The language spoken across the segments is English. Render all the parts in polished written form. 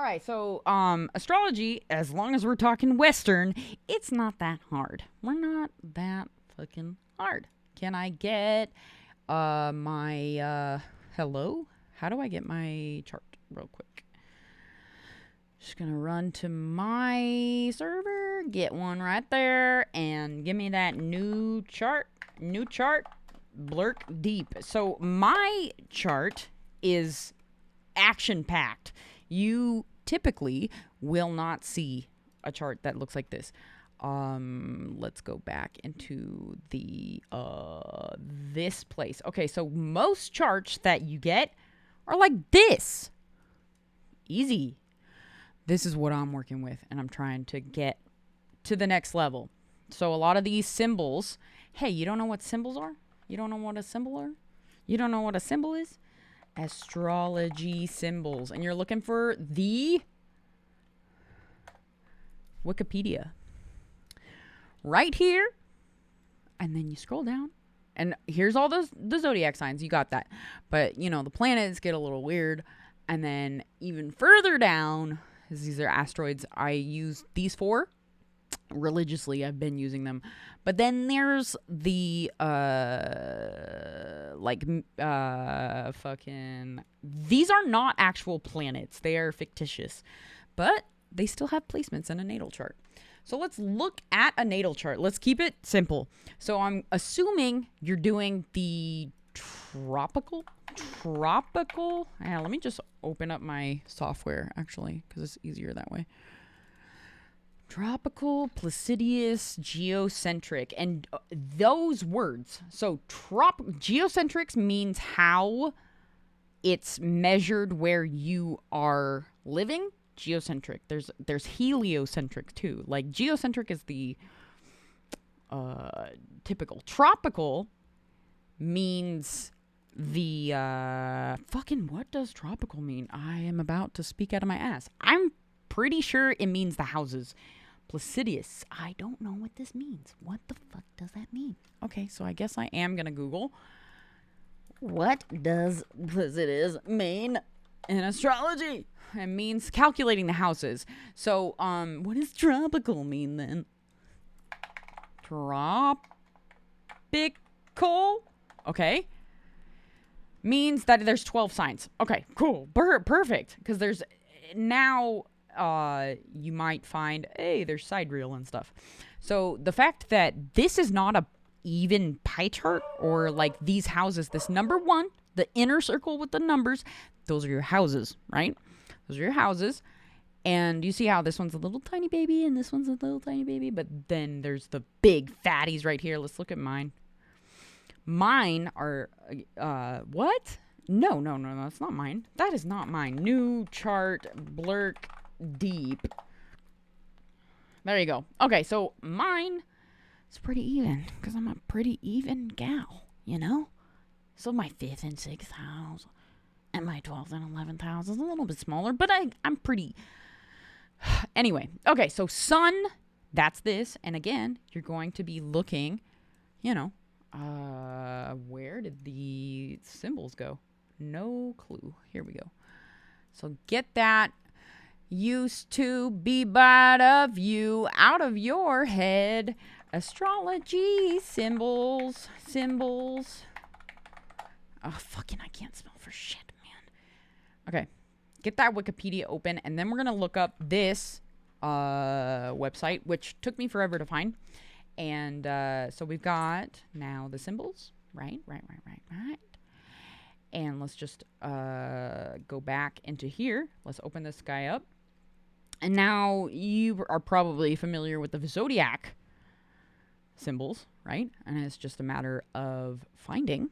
All right, so astrology, as long as we're talking Western, it's not that hard. We're not that fucking hard. Can I get my hello? How do I get my chart real quick? Just gonna run to my server, get one right there, and give me that new chart, blurk deep. So my chart is action-packed. You typically will not see a chart that looks like this. Let's go back into the this place. Okay, so most charts that you get are like this. Easy. This is what I'm working with, and I'm trying to get to the next level. So a lot of these symbols, hey, you don't know what symbols are? You don't know what a symbol are? You don't know what a symbol is? Astrology symbols. And you're looking for the Wikipedia. Right here. And then you scroll down. And here's all the zodiac signs. You got that. But, you know, the planets get a little weird. And then even further down, these are asteroids. I use these four religiously. I've been using them. But then there's the fucking, these are not actual planets. They are fictitious, but they still have placements in a natal chart. So let's look at a natal chart. Let's keep it simple. So I'm assuming you're doing the tropical. Let me just open up my software actually, because it's easier that way. Tropical, Placidus, geocentric, and those words. So geocentrics means how it's measured where you are living. Geocentric. There's heliocentric too. Like geocentric is the typical. Tropical means the fucking, what does tropical mean? I am about to speak out of my ass. I'm pretty sure it means the houses. Placidus. I don't know what this means. What the fuck does that mean? Okay, so I guess I am gonna Google. What does Placidus mean in astrology? It means calculating the houses. So, what does tropical mean then? Tropical? Okay. Means that there's 12 signs. Okay, cool. Perfect. Because there's now, you might find, hey, there's sidereal and stuff. So the fact that this is not a even pie chart, or like these houses, this number one, the inner circle with the numbers, those are your houses, right? Those are your houses. And you see how this one's a little tiny baby and this one's a little tiny baby, but then there's the big fatties right here. Let's look at mine. Mine are, what? No, that's not mine. That is not mine. New chart, blurk deep. There you go. Okay, so mine is pretty even, because I'm a pretty even gal, you know? So my 5th and 6th house, and my 12th and 11th house is a little bit smaller, but I'm pretty... Anyway, okay, so sun, that's this, and again, you're going to be looking, you know, where did the symbols go? No clue. Here we go. So get that used to be bad of you out of your head. Astrology, symbols. Oh, fucking, I can't spell for shit, man. Okay. Get that Wikipedia open, and then we're going to look up this website, which took me forever to find. And so we've got now the symbols, right. And let's just go back into here. Let's open this guy up. And now you are probably familiar with the zodiac symbols, right? And it's just a matter of finding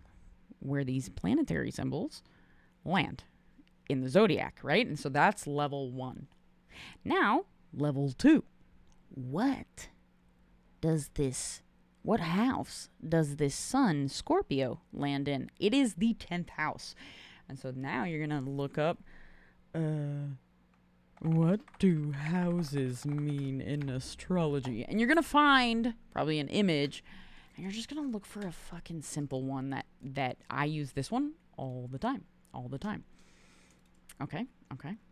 where these planetary symbols land in the zodiac, right? And so that's level 1. Now, level 2. What house does this sun Scorpio land in? It is the 10th house. And so now you're going to look up, what do houses mean in astrology? And you're going to find probably an image, and you're just going to look for a fucking simple one that I use this one all the time. Okay.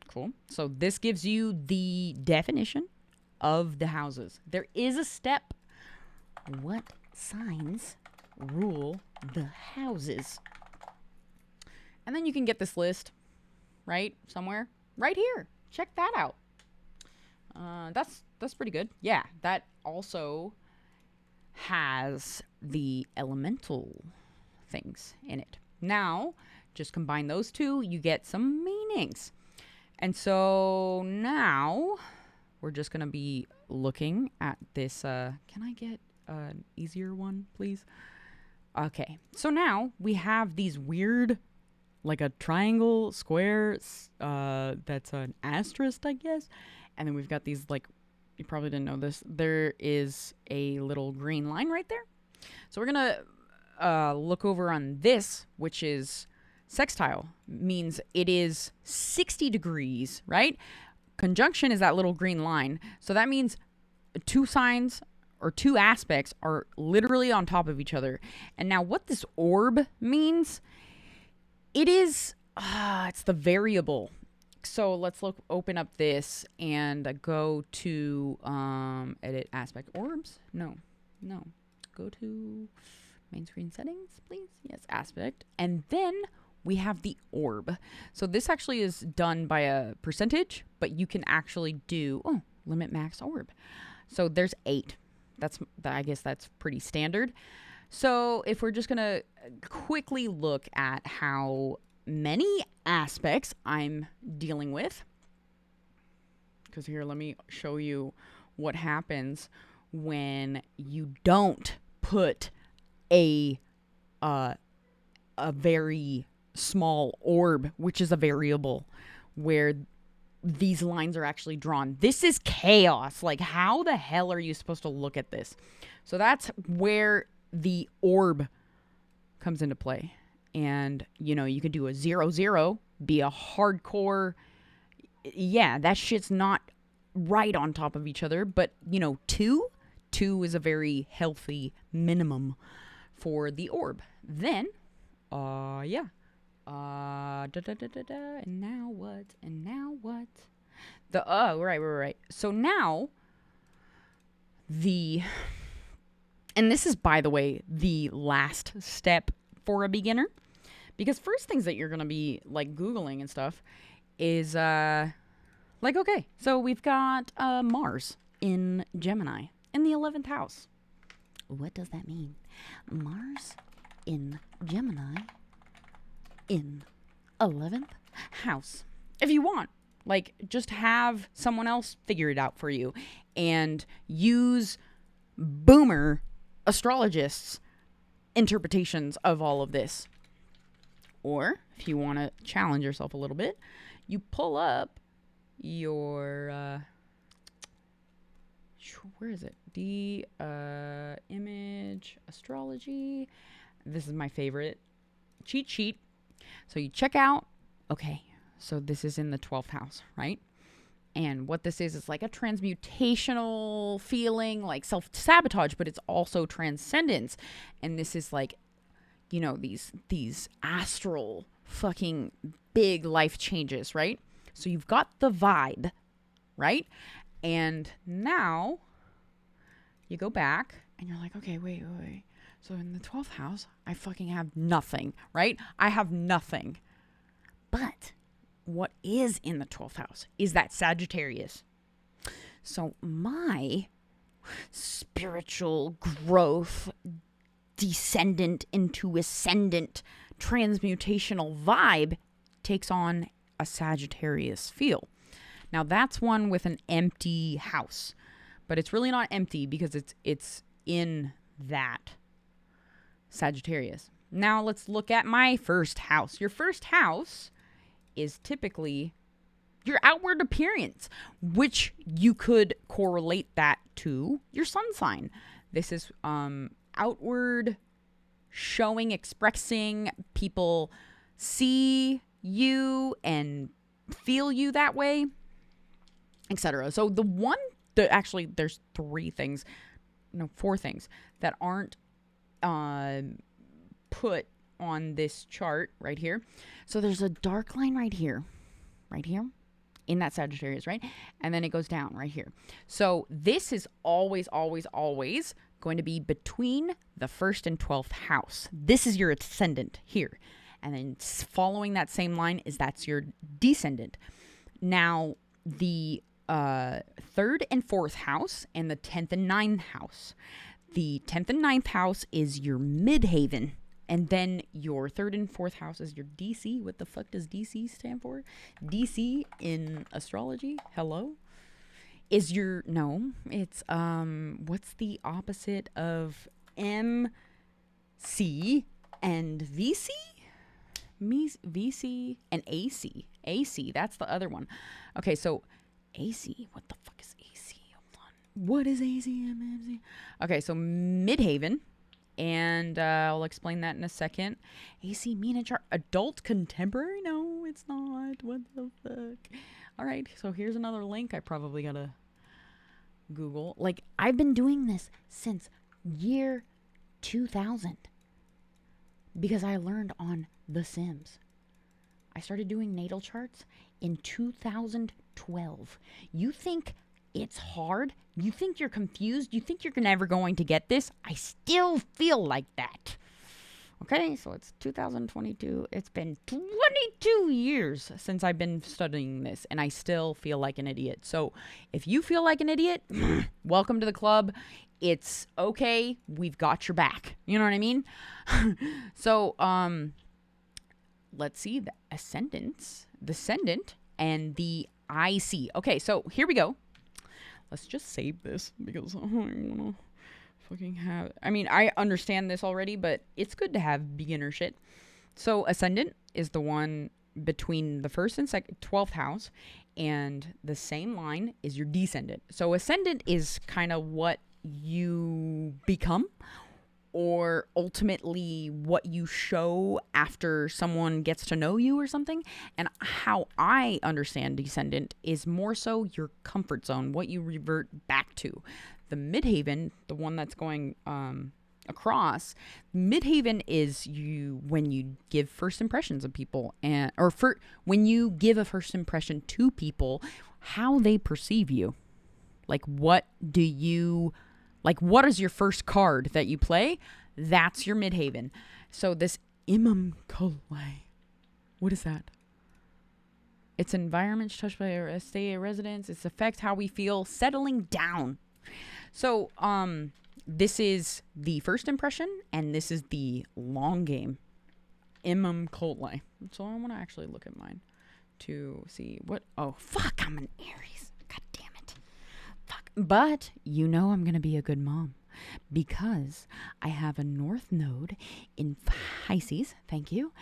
Cool. So this gives you the definition of the houses. There is a step. What signs rule the houses? And then you can get this list, right? Somewhere. Right here. Check that out. That's pretty good. Yeah, that also has the elemental things in it. Now, just combine those two, you get some meanings. And so now we're just going to be looking at this. Can I get an easier one, please? Okay. So now we have these weird, like a triangle, square, that's an asterisk, I guess. And then we've got these, like, you probably didn't know this. There is a little green line right there. So we're going to look over on this, which is sextile. Means it is 60 degrees, right? Conjunction is that little green line. So that means two signs or two aspects are literally on top of each other. And now what this orb means, it is, it's the variable. So let's open up this and go to edit aspect orbs. No. Go to main screen settings, please. Yes, aspect. And then we have the orb. So this actually is done by a percentage, but you can actually do, limit max orb. So there's 8. I guess that's pretty standard. So if we're just going to quickly look at how many aspects I'm dealing with, because here, let me show you what happens when you don't put a very small orb, which is a variable, where these lines are actually drawn. This is chaos. Like, how the hell are you supposed to look at this? So that's where the orb comes into play. And, you could do a 0, 0, be a hardcore. Yeah, that shit's not right on top of each other. But, 2 is a very healthy minimum for the orb. Then, yeah. And now what? And now what? Right. So now, and this is, by the way, the last step for a beginner. Because first things that you're going to be, like, Googling and stuff is, okay, so we've got Mars in Gemini in the 11th house. What does that mean? Mars in Gemini in 11th house. If you want, like, just have someone else figure it out for you and use boomer astrologists' interpretations of all of this. Or if you want to challenge yourself a little bit, you pull up your where is it? The image astrology. This is my favorite cheat sheet. So you check out, okay, so this is in the 12th house, right? And what this is like a transmutational feeling, like self-sabotage, but it's also transcendence. And this is like, these astral fucking big life changes, right? So you've got the vibe, right? And now you go back and you're like, okay, wait. So in the 12th house, I fucking have nothing, right? I have nothing. But what is in the 12th house is that Sagittarius. So my spiritual growth, descendant into ascendant, transmutational vibe takes on a Sagittarius feel. Now that's one with an empty house, but it's really not empty because it's in that Sagittarius. Now let's look at my first house. Your first house is typically your outward appearance, which you could correlate that to your sun sign. This is outward showing, expressing. People see you and feel you that way, etc. So actually there's 4 things that aren't put on this chart right here. So there's a dark line right here, in that Sagittarius, right? And then it goes down right here. So this is always, always, always going to be between the 1st and 12th house. This is your ascendant here. And then following that same line that's your descendant. Now, the 3rd and 4th house and the 10th and 9th house. The 10th and 9th house is your Midhaven. And then your 3rd and 4th house is your DC. What the fuck does DC stand for? DC in astrology? Hello? Is your... No. It's, what's the opposite of MC and VC? VC and AC. AC, that's the other one. Okay, so AC. What the fuck is AC? Hold on. What is AC? Okay, so Midhaven. And I'll explain that in a second. AC Mina chart. Adult contemporary? No, it's not. What the fuck? All right, so here's another link I probably gotta Google. Like, I've been doing this since year 2000 because I learned on The Sims. I started doing natal charts in 2012. You think it's hard? You think you're confused? You think you're never going to get this? I still feel like that. Okay, so it's 2022. It's been 22 years since I've been studying this, and I still feel like an idiot. So if you feel like an idiot, welcome to the club. It's okay. We've got your back. You know what I mean? So, let's see the descendant, and the IC. Okay, so here we go. Let's just save this because I want to fucking have... I mean, I understand this already, but it's good to have beginner shit. So ascendant is the one between the 1st and 12th house, and the same line is your descendant. So ascendant is kind of what you become, or ultimately what you show after someone gets to know you or something. And how I understand descendant is more so your comfort zone, what you revert back to. The Midhaven, the one that's going across, Midhaven is you when you give first impressions of people, when you give a first impression to people, how they perceive you. Like, what is your first card that you play? That's your Midhaven. So this imam kolai, what is that? It's environments touched by a stay residence. It's affects how we feel settling down. So this is the first impression, and this is the long game. Imam kolai. So I want to actually look at mine to see what... Oh, fuck, I'm an Aries. God damn it. Fuck. But you know I'm going to be a good mom because I have a North Node in Pisces, thank you,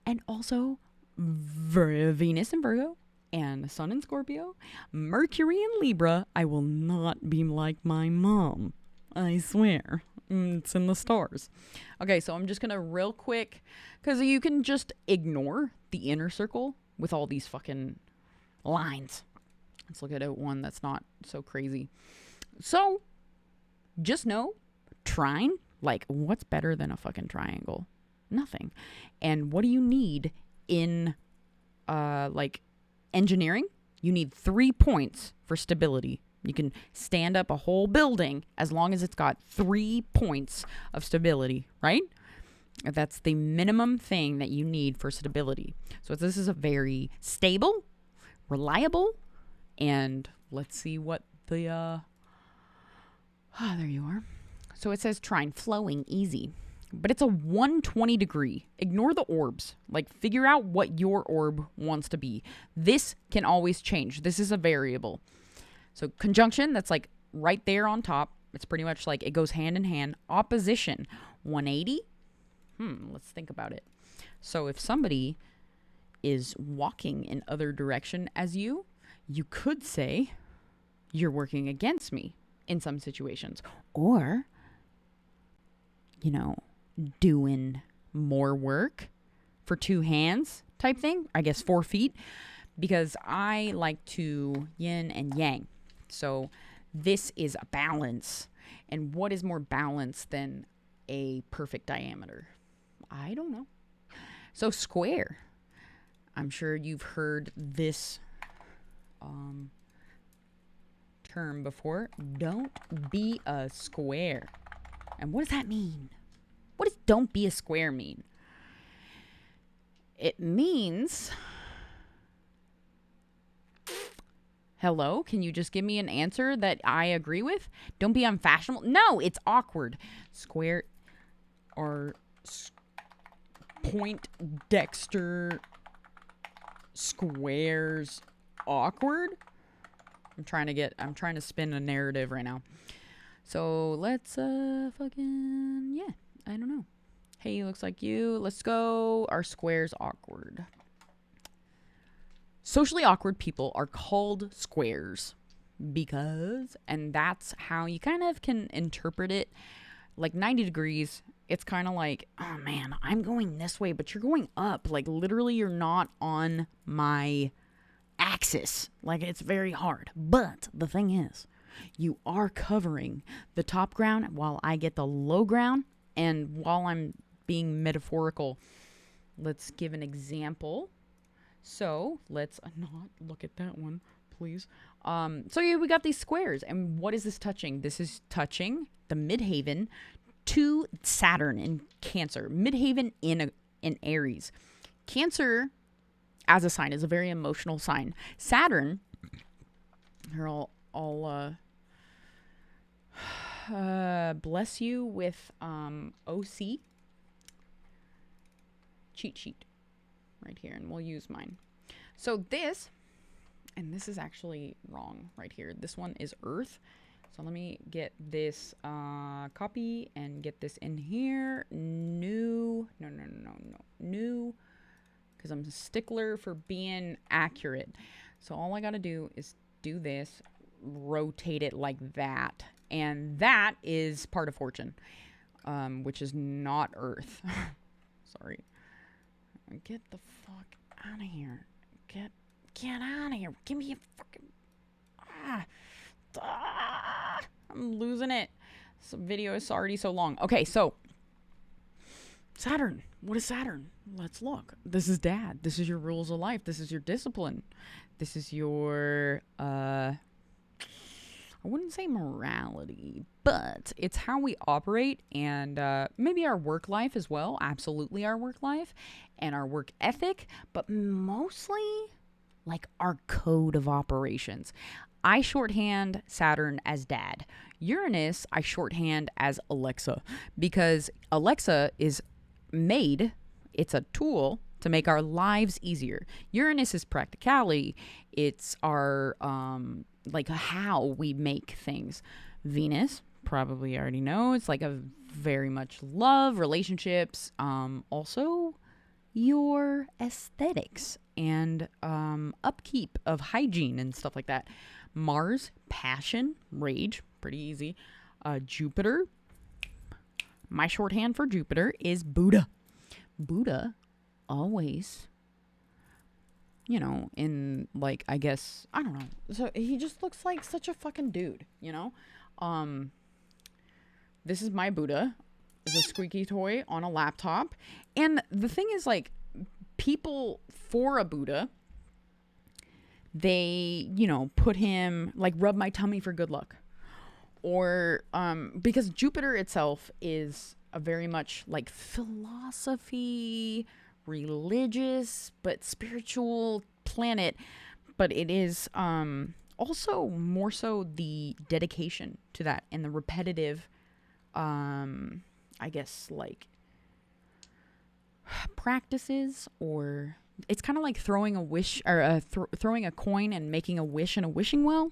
and also Venus in Virgo, and Sun in Scorpio, Mercury in Libra. I will not be like my mom. I swear. It's in the stars. Okay, so I'm just going to real quick, because you can just ignore the inner circle with all these fucking lines. Let's look at one that's not so crazy. So, just know, trine, like, what's better than a fucking triangle? Nothing. And what do you need in, engineering? You need 3 points for stability. You can stand up a whole building as long as it's got 3 points of stability, right? That's the minimum thing that you need for stability. So this is a very stable, reliable, and let's see what the, there you are. So it says trine, flowing, easy. But it's a 120 degree. Ignore the orbs. Like, figure out what your orb wants to be. This can always change. This is a variable. So conjunction, that's like right there on top. It's pretty much like it goes hand in hand. Opposition, 180. Let's think about it. So if somebody is walking in other direction as you could say, you're working against me in some situations. Or, doing more work for 2 hands type thing. I guess 4 feet. Because I like to yin and yang. So this is a balance. And what is more balanced than a perfect diameter? I don't know. So square. I'm sure you've heard this term before. Don't be a square. And what does that mean? What does don't be a square mean? It means... Hello? Can you just give me an answer that I agree with? Don't be unfashionable. No, it's awkward. Square or point Dexter squares awkward? I'm trying to spin a narrative right now. So let's fucking, yeah, I don't know. Hey, looks like you. Let's go. Are squares awkward? Socially awkward people are called squares because, and that's how you kind of can interpret it, like 90 degrees. It's kind of like, oh man, I'm going this way, but you're going up. Like literally you're not on my axis. Like it's very hard. But the thing is, you are covering the top ground while I get the low ground. And while I'm being metaphorical, let's give an example. So let's not look at that one, please. So yeah, we got these squares. And what is this touching? This is touching the Midhaven to Saturn in Cancer. Midhaven in Aries. Cancer as a sign is a very emotional sign. Saturn, here I'll bless you with OC cheat sheet right here, and we'll use mine. So this, and this is actually wrong right here. This one is Earth. So let me get this copy and get this in here. New, new, because I'm a stickler for being accurate. So all I got to do is do this, rotate it like that. And that is part of fortune, which is not Earth. Sorry. Get the fuck out of here. Get out of here. Give me a fucking... I'm losing it. This video is already so long. Okay, so Saturn. What is Saturn? Let's look. This is Dad. This is your rules of life. This is your discipline. This is your... I wouldn't say morality, but it's how we operate, and maybe our work life as well. Absolutely our work life and our work ethic, but mostly like our code of operations. I shorthand Saturn as Dad. Uranus, I shorthand as Alexa, because Alexa is made, it's a tool to make our lives easier. Uranus is practicality. It's our... like how we make things. Venus, probably already know, it's like a very much love, relationships, also your aesthetics and upkeep of hygiene and stuff like that. Mars, passion, rage, pretty easy. Jupiter, my shorthand for Jupiter is Buddha. Buddha always... you know, in like, I guess, I don't know. So he just looks like such a fucking dude, you know? This is my Buddha. It's a squeaky toy on a laptop. And the thing is, like, people for a Buddha, they, you know, put him, like, rub my tummy for good luck. Or, because Jupiter itself is a very much like philosophy, religious but spiritual planet, but it is also more so the dedication to that and the repetitive I guess like practices, or it's kind of like throwing a wish or throwing a coin and making a wish in a wishing well,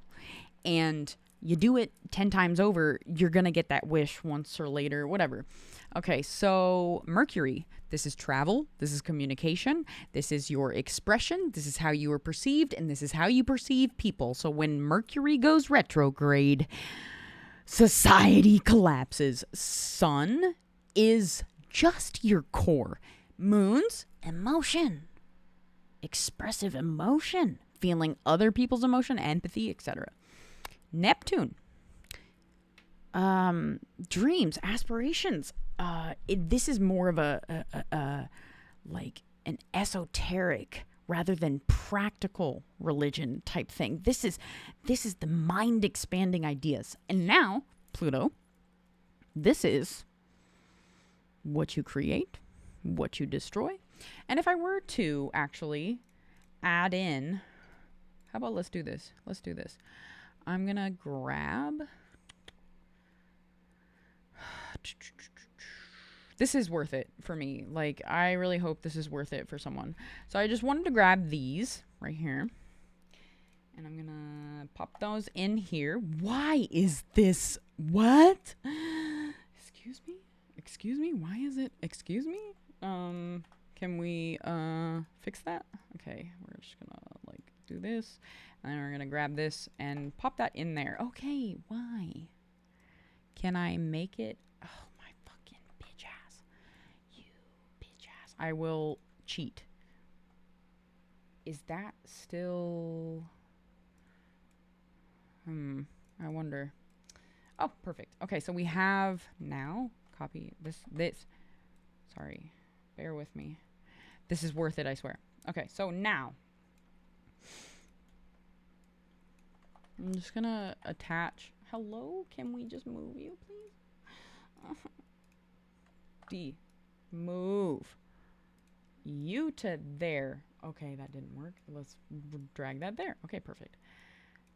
and you do it 10 times over, you're gonna get that wish once or later, whatever. Okay, so Mercury, this is travel, this is communication, this is your expression, this is how you are perceived, and this is how you perceive people. So when Mercury goes retrograde, society collapses. Sun is just your core. Moon's emotion, expressive emotion, feeling other people's emotion, empathy, etc. Neptune, dreams, aspirations. This is more of a like an esoteric rather than practical religion type thing. This is the mind expanding ideas. And now, Pluto, this is what you create, what you destroy. And if I were to actually add in, how about let's do this? Let's do this. I'm going to grab, this is worth it for me. Like, I really hope this is worth it for someone. So I just wanted to grab these right here. And I'm going to pop those in here. Why is this? What? Excuse me? Excuse me? Why is it? Excuse me? Can we fix that? Okay, we're just gonna like do this, and then we're gonna grab this and pop that in there. Okay, why? Can I make it? Oh my fucking bitch ass. You bitch ass. I will cheat. Is that still... I wonder. Oh, perfect. Okay, so we have now, copy this. Sorry, bear with me. This is worth it, I swear. Okay, so now I'm just gonna attach. Hello, can we just move you, please? D, move you to there. Okay, that didn't work. Let's drag that there. Okay, perfect.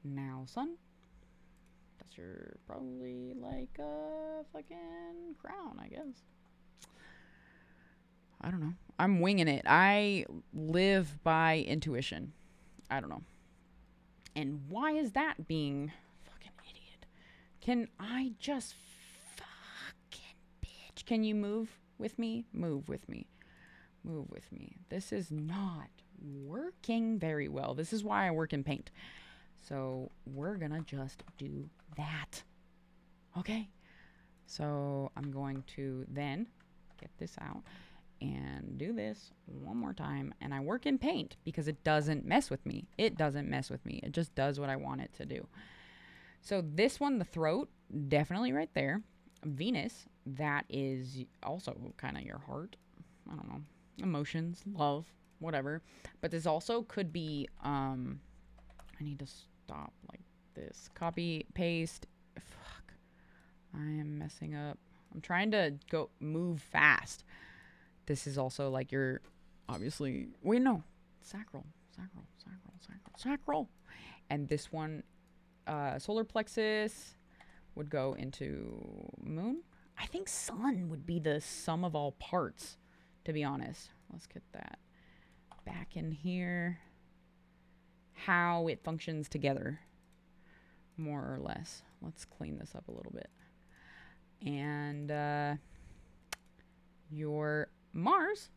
Now, son, that's your probably like a fucking crown, I guess. I don't know. I'm winging it. I live by intuition. I don't know. And why is that being fucking idiot? Can I just fucking bitch? Can you move with me? Move with me. Move with me. This is not working very well. This is why I work in paint. So we're gonna just do that. Okay. So I'm going to then get this out and do this one more time. And I work in paint because it doesn't mess with me. It doesn't mess with me. It just does what I want it to do. So this one, the throat, definitely right there. Venus, that is also kind of your heart. I don't know. Emotions, love, whatever. But this also could be, I need to stop like this. Copy, paste. Fuck. I am messing up. I'm trying to move fast. This is also like your, obviously, wait, no. Sacral. And this one, solar plexus would go into moon. I think sun would be the sum of all parts, to be honest. Let's get that back in here. How it functions together, more or less. Let's clean this up a little bit. And your Mars,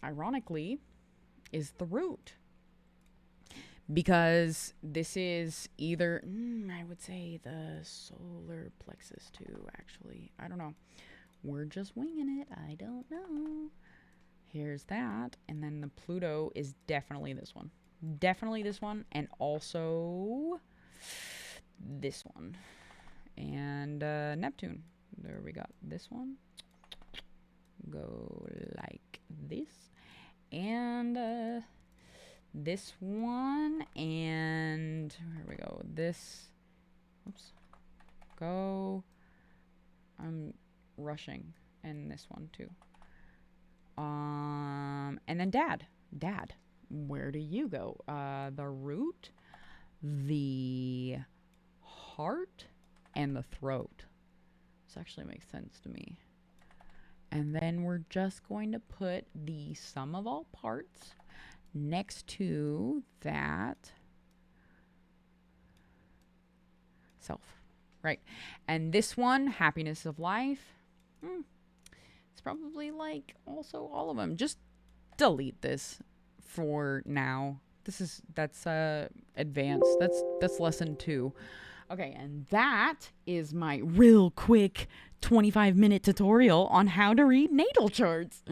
ironically, is the root. Because this is either, I would say the solar plexus too, actually. I don't know. We're just winging it. I don't know. Here's that. And then the Pluto is definitely this one. Definitely this one. And also this one. And Neptune. There we got this one. Go like this. And this one. And here we go. This. Oops. Go. I'm rushing. And this one too. And then dad. Where do you go? The root, the heart, and the throat. This actually makes sense to me. And then we're just going to put the sum of all parts next to that self. Right. And this one, happiness of life. It's probably like also all of them. Just delete this for now. That's advanced. That's lesson 2. Okay, and that is my real quick 25-minute tutorial on how to read natal charts.